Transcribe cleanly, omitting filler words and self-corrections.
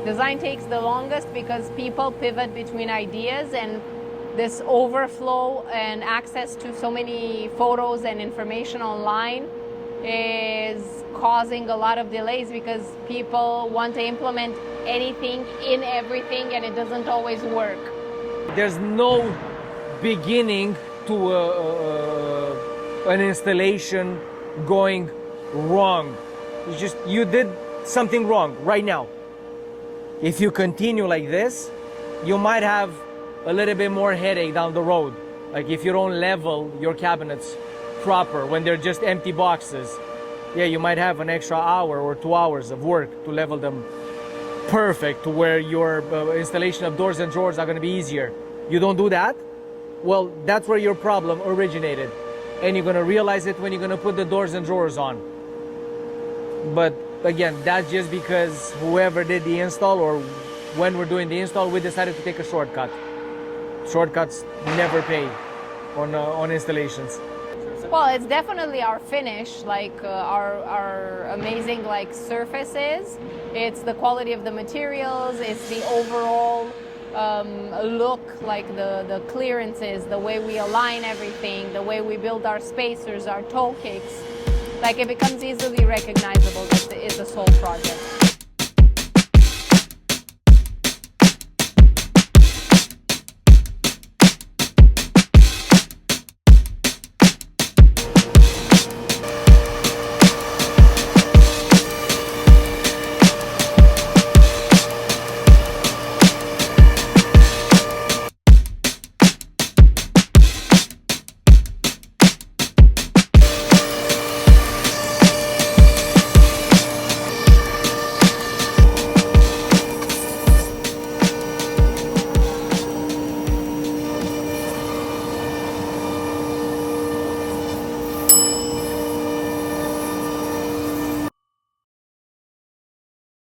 Design takes the longest because people pivot between ideas, and this overflow and access to so many photos and information online is causing a lot of delays because people want to implement anything in everything and it doesn't always work. There's no beginning to an installation going wrong. You did something wrong right now. If you continue like this, you might have a little bit more headache down the road. Like if you don't level your cabinets proper when they're just empty boxes, yeah, you might have an extra hour or 2 hours of work to level them perfect to where your installation of doors and drawers are going to be easier. You don't do that? Well, that's where your problem originated. And you're going to realize it when you're going to put the doors and drawers on. But again, that's just because whoever did the install, or when we're doing the install, we decided to take a shortcut. Shortcuts never pay on installations. Well, it's definitely our finish, like our amazing surfaces. It's the quality of the materials. It's the overall look, like the clearances, the way we align everything, the way we build our spacers, our toe kicks. Like it becomes easily recognizable that it's a SOLL project.